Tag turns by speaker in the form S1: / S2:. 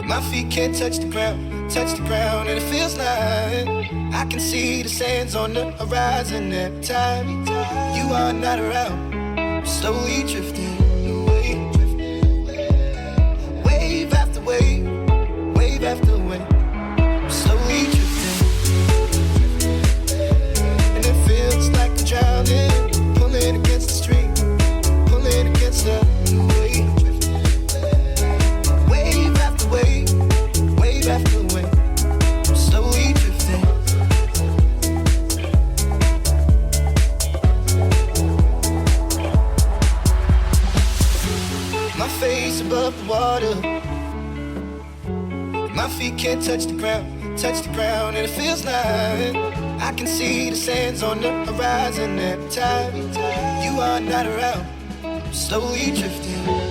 S1: My feet can't touch the ground, and it feels like I can see the sands on the horizon every time you are not around. I'm slowly drifting away, wave after wave, wave after wave. I'm slowly drifting, and it feels like I'm drowning, pulling against the stream, pulling against the wave. Wave after wave, wave after wave, I'm slowly drifting. My face above the water, my feet can't touch the ground, and it feels like I can see the sands on the horizon every time you are not around. I'm slowly drifting.